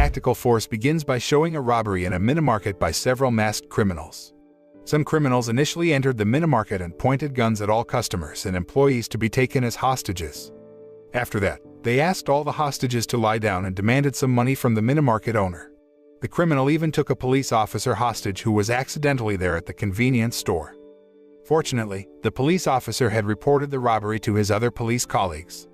tactical force begins by showing a robbery in a minimarket by several masked criminals. Some criminals initially entered the minimarket and pointed guns at all customers and employees to be taken as hostages. After that, they asked all the hostages to lie down and demanded some money from the minimarket owner. The criminal even took a police officer hostage who was accidentally there at the convenience store. Fortunately, the police officer had reported the robbery to his other police colleagues.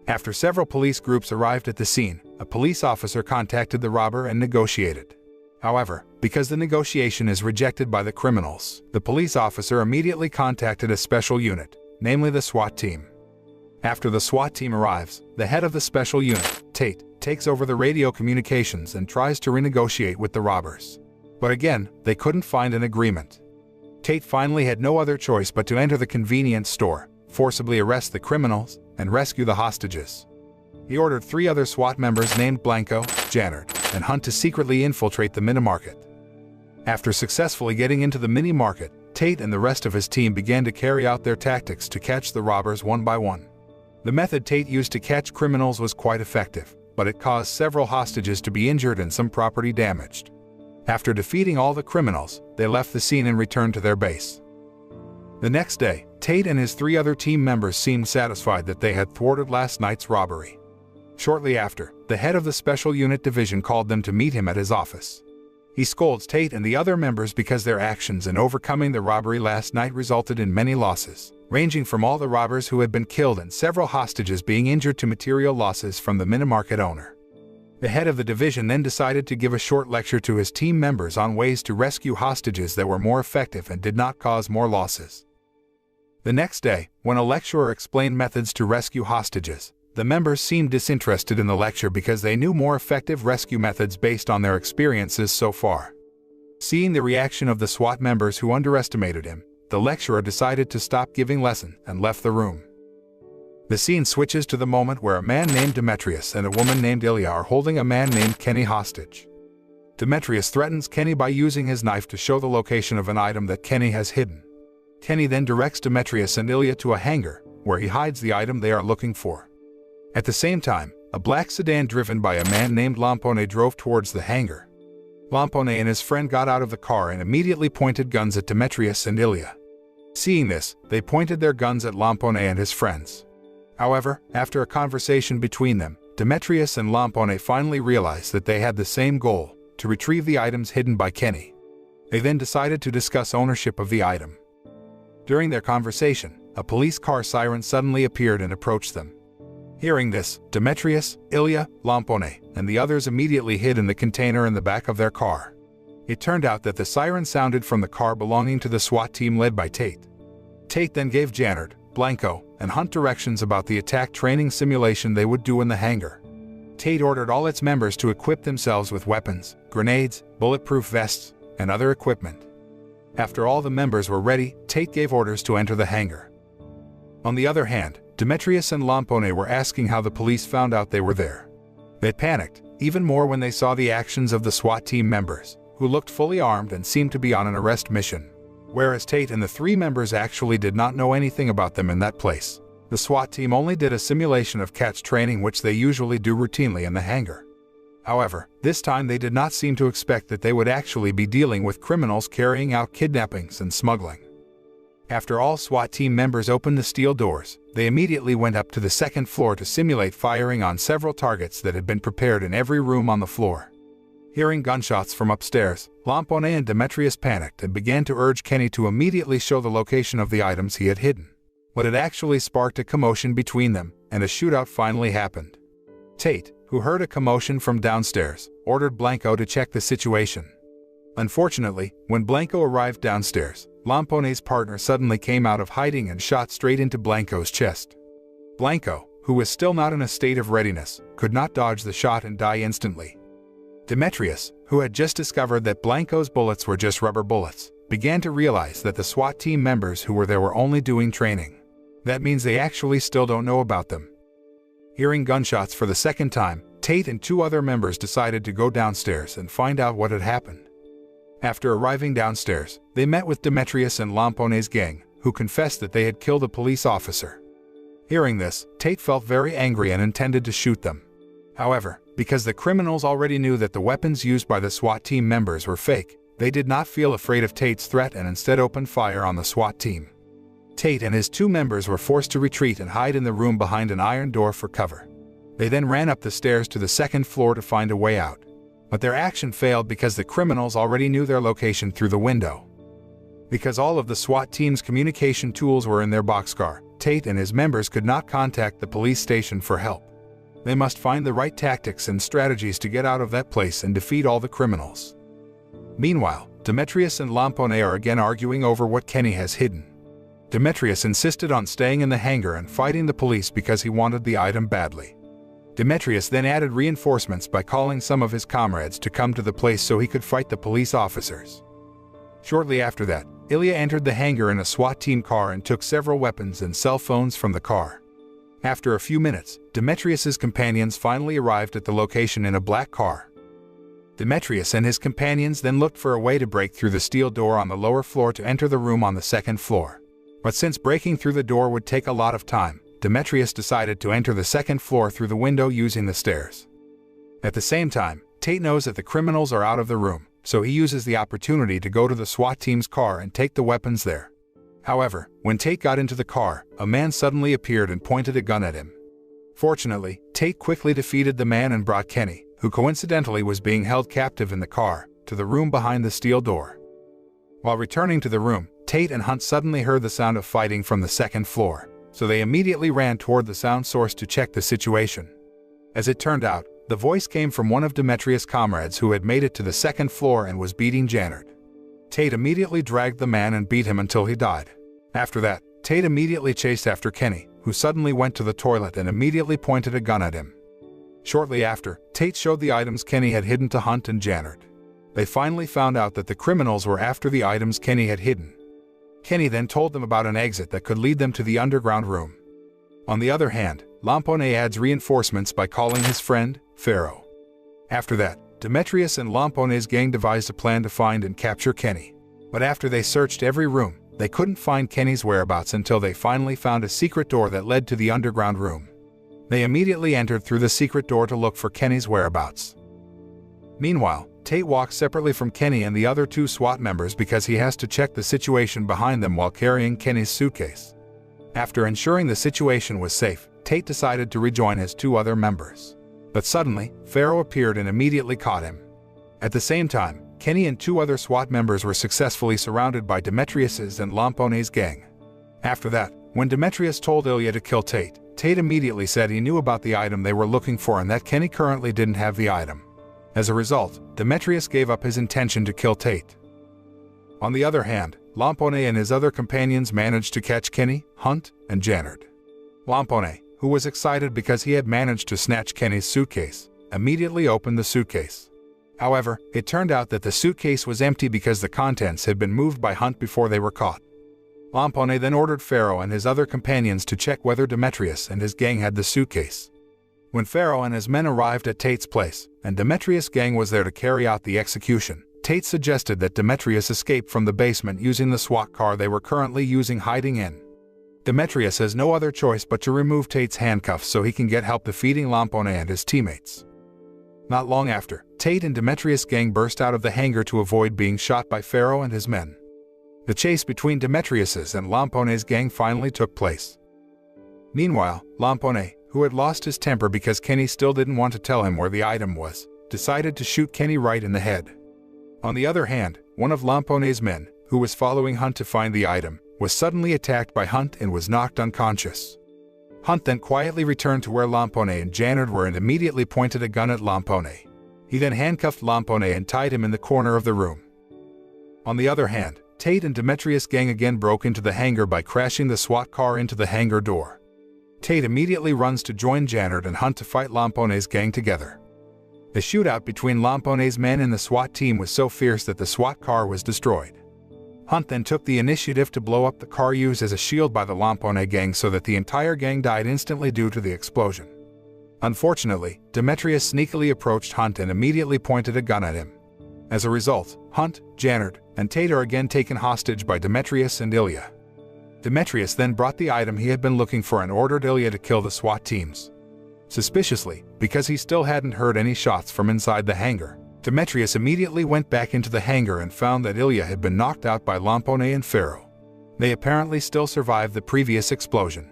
After several police groups arrived at the scene, a police officer contacted the robber and negotiated. However, because the negotiation is rejected by the criminals, the police officer immediately contacted a special unit, namely the SWAT team. After the SWAT team arrives, the head of the special unit, Tate, takes over the radio communications and tries to renegotiate with the robbers. But again, they couldn't find an agreement. Tate finally had no other choice but to enter the convenience store, forcibly arrest the criminals, and rescue the hostages. He ordered 3 other SWAT members named Blanco, Jannard, and Hunt to secretly infiltrate the mini-market. After successfully getting into the mini-market, Tate and the rest of his team began to carry out their tactics to catch the robbers one by one. The method Tate used to catch criminals was quite effective, but it caused several hostages to be injured and some property damaged. After defeating all the criminals, they left the scene and returned to their base. The next day, Tate and his 3 other team members seemed satisfied that they had thwarted last night's robbery. Shortly after, the head of the Special Unit Division called them to meet him at his office. He scolds Tate and the other members because their actions in overcoming the robbery last night resulted in many losses, ranging from all the robbers who had been killed and several hostages being injured to material losses from the mini-market owner. The head of the division then decided to give a short lecture to his team members on ways to rescue hostages that were more effective and did not cause more losses. The next day, when a lecturer explained methods to rescue hostages, the members seemed disinterested in the lecture because they knew more effective rescue methods based on their experiences so far. Seeing the reaction of the SWAT members who underestimated him, the lecturer decided to stop giving lesson and left the room. The scene switches to the moment where a man named Demetrius and a woman named Ilya are holding a man named Kenny hostage. Demetrius threatens Kenny by using his knife to show the location of an item that Kenny has hidden. Kenny then directs Demetrius and Ilya to a hangar, where he hides the item they are looking for. At the same time, a black sedan driven by a man named Lampone drove towards the hangar. Lampone and his friend got out of the car and immediately pointed guns at Demetrius and Ilya. Seeing this, they pointed their guns at Lampone and his friends. However, after a conversation between them, Demetrius and Lampone finally realized that they had the same goal, to retrieve the items hidden by Kenny. They then decided to discuss ownership of the item. During their conversation, a police car siren suddenly appeared and approached them. Hearing this, Demetrius, Ilya, Lampone, and the others immediately hid in the container in the back of their car. It turned out that the siren sounded from the car belonging to the SWAT team led by Tate. Tate then gave Jannard, Blanco, and Hunt directions about the attack training simulation they would do in the hangar. Tate ordered all its members to equip themselves with weapons, grenades, bulletproof vests, and other equipment. After all the members were ready, Tate gave orders to enter the hangar. On the other hand, Demetrius and Lampone were asking how the police found out they were there. They panicked, even more when they saw the actions of the SWAT team members, who looked fully armed and seemed to be on an arrest mission. Whereas Tate and the 3 members actually did not know anything about them in that place. The SWAT team only did a simulation of catch training, which they usually do routinely in the hangar. However, this time they did not seem to expect that they would actually be dealing with criminals carrying out kidnappings and smuggling. After all SWAT team members opened the steel doors, they immediately went up to the 2nd floor to simulate firing on several targets that had been prepared in every room on the floor. Hearing gunshots from upstairs, Lampone and Demetrius panicked and began to urge Kenny to immediately show the location of the items he had hidden. But it actually sparked a commotion between them, and a shootout finally happened. Tate, who heard a commotion from downstairs, ordered Blanco to check the situation. Unfortunately, when Blanco arrived downstairs, Lampone's partner suddenly came out of hiding and shot straight into Blanco's chest. Blanco, who was still not in a state of readiness, could not dodge the shot and die instantly. Demetrius, who had just discovered that Blanco's bullets were just rubber bullets, began to realize that the SWAT team members who were there were only doing training. That means they actually still don't know about them. Hearing gunshots for the 2nd time, Tate and 2 other members decided to go downstairs and find out what had happened. After arriving downstairs, they met with Demetrius and Lampone's gang, who confessed that they had killed a police officer. Hearing this, Tate felt very angry and intended to shoot them. However, because the criminals already knew that the weapons used by the SWAT team members were fake, they did not feel afraid of Tate's threat and instead opened fire on the SWAT team. Tate and his 2 members were forced to retreat and hide in the room behind an iron door for cover. They then ran up the stairs to the 2nd floor to find a way out. But their action failed because the criminals already knew their location through the window. Because all of the SWAT team's communication tools were in their boxcar, Tate and his members could not contact the police station for help. They must find the right tactics and strategies to get out of that place and defeat all the criminals. Meanwhile, Demetrius and Lampone are again arguing over what Kenny has hidden. Demetrius insisted on staying in the hangar and fighting the police because he wanted the item badly. Demetrius then added reinforcements by calling some of his comrades to come to the place so he could fight the police officers. Shortly after that, Ilya entered the hangar in a SWAT team car and took several weapons and cell phones from the car. After a few minutes, Demetrius's companions finally arrived at the location in a black car. Demetrius and his companions then looked for a way to break through the steel door on the lower floor to enter the room on the 2nd floor. But since breaking through the door would take a lot of time, Demetrius decided to enter the 2nd floor through the window using the stairs. At the same time, Tate knows that the criminals are out of the room, so he uses the opportunity to go to the SWAT team's car and take the weapons there. However, when Tate got into the car, a man suddenly appeared and pointed a gun at him. Fortunately, Tate quickly defeated the man and brought Kenny, who coincidentally was being held captive in the car, to the room behind the steel door. While returning to the room, Tate and Hunt suddenly heard the sound of fighting from the 2nd floor, so they immediately ran toward the sound source to check the situation. As it turned out, the voice came from one of Demetrius' comrades who had made it to the 2nd floor and was beating Janard. Tate immediately dragged the man and beat him until he died. After that, Tate immediately chased after Kenny, who suddenly went to the toilet and immediately pointed a gun at him. Shortly after, Tate showed the items Kenny had hidden to Hunt and Janard. They finally found out that the criminals were after the items Kenny had hidden. Kenny then told them about an exit that could lead them to the underground room. On the other hand, Lampone adds reinforcements by calling his friend, Pharaoh. After that, Demetrius and Lampone's gang devised a plan to find and capture Kenny. But after they searched every room, they couldn't find Kenny's whereabouts until they finally found a secret door that led to the underground room. They immediately entered through the secret door to look for Kenny's whereabouts. Meanwhile, Tate walks separately from Kenny and the other 2 SWAT members because he has to check the situation behind them while carrying Kenny's suitcase. After ensuring the situation was safe, Tate decided to rejoin his 2 other members. But suddenly, Pharaoh appeared and immediately caught him. At the same time, Kenny and 2 other SWAT members were successfully surrounded by Demetrius's and Lampone's gang. After that, when Demetrius told Ilya to kill Tate, Tate immediately said he knew about the item they were looking for and that Kenny currently didn't have the item. As a result, Demetrius gave up his intention to kill Tate. On the other hand, Lampone and his other companions managed to catch Kenny, Hunt, and Janard. Lampone, who was excited because he had managed to snatch Kenny's suitcase, immediately opened the suitcase. However, it turned out that the suitcase was empty because the contents had been moved by Hunt before they were caught. Lampone then ordered Pharaoh and his other companions to check whether Demetrius and his gang had the suitcase. When Pharaoh and his men arrived at Tate's place, and Demetrius' gang was there to carry out the execution, Tate suggested that Demetrius escape from the basement using the SWAT car they were currently using hiding in. Demetrius has no other choice but to remove Tate's handcuffs so he can get help defeating Lampone and his teammates. Not long after, Tate and Demetrius' gang burst out of the hangar to avoid being shot by Pharaoh and his men. The chase between Demetrius's and Lampone's gang finally took place. Meanwhile, Lampone, who had lost his temper because Kenny still didn't want to tell him where the item was, decided to shoot Kenny right in the head. On the other hand, one of Lampone's men, who was following Hunt to find the item, was suddenly attacked by Hunt and was knocked unconscious. Hunt then quietly returned to where Lampone and Janard were and immediately pointed a gun at Lampone. He then handcuffed Lampone and tied him in the corner of the room. On the other hand, Tate and Demetrius' gang again broke into the hangar by crashing the SWAT car into the hangar door. Tate immediately runs to join Janard and Hunt to fight Lampone's gang together. The shootout between Lampone's men and the SWAT team was so fierce that the SWAT car was destroyed. Hunt then took the initiative to blow up the car used as a shield by the Lampone gang so that the entire gang died instantly due to the explosion. Unfortunately, Demetrius sneakily approached Hunt and immediately pointed a gun at him. As a result, Hunt, Janard, and Tate are again taken hostage by Demetrius and Ilya. Demetrius then brought the item he had been looking for and ordered Ilya to kill the SWAT teams. Suspiciously, because he still hadn't heard any shots from inside the hangar, Demetrius immediately went back into the hangar and found that Ilya had been knocked out by Lampone and Pharaoh. They apparently still survived the previous explosion.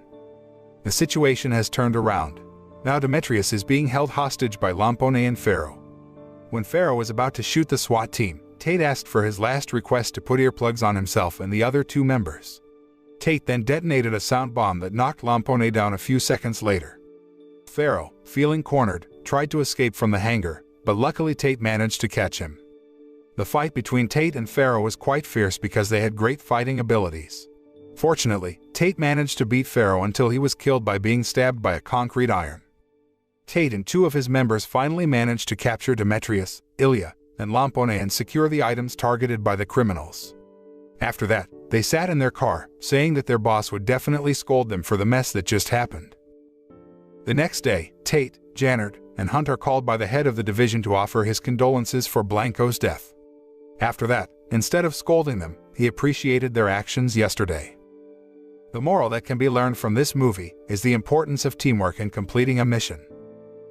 The situation has turned around. Now Demetrius is being held hostage by Lampone and Pharaoh. When Pharaoh was about to shoot the SWAT team, Tate asked for his last request to put earplugs on himself and the other two members. Tate then detonated a sound bomb that knocked Lampone down a few seconds later. Pharaoh, feeling cornered, tried to escape from the hangar, but luckily Tate managed to catch him. The fight between Tate and Pharaoh was quite fierce because they had great fighting abilities. Fortunately, Tate managed to beat Pharaoh until he was killed by being stabbed by a concrete iron. Tate and two of his members finally managed to capture Demetrius, Ilya, and Lampone and secure the items targeted by the criminals. After that, they sat in their car, saying that their boss would definitely scold them for the mess that just happened. The next day, Tate, Jannard, and Hunt are called by the head of the division to offer his condolences for Blanco's death. After that, instead of scolding them, he appreciated their actions yesterday. The moral that can be learned from this movie is the importance of teamwork in completing a mission.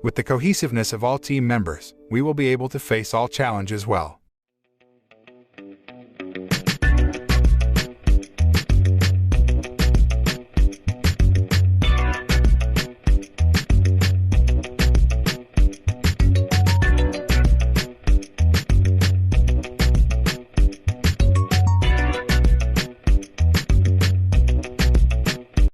With the cohesiveness of all team members, we will be able to face all challenges well.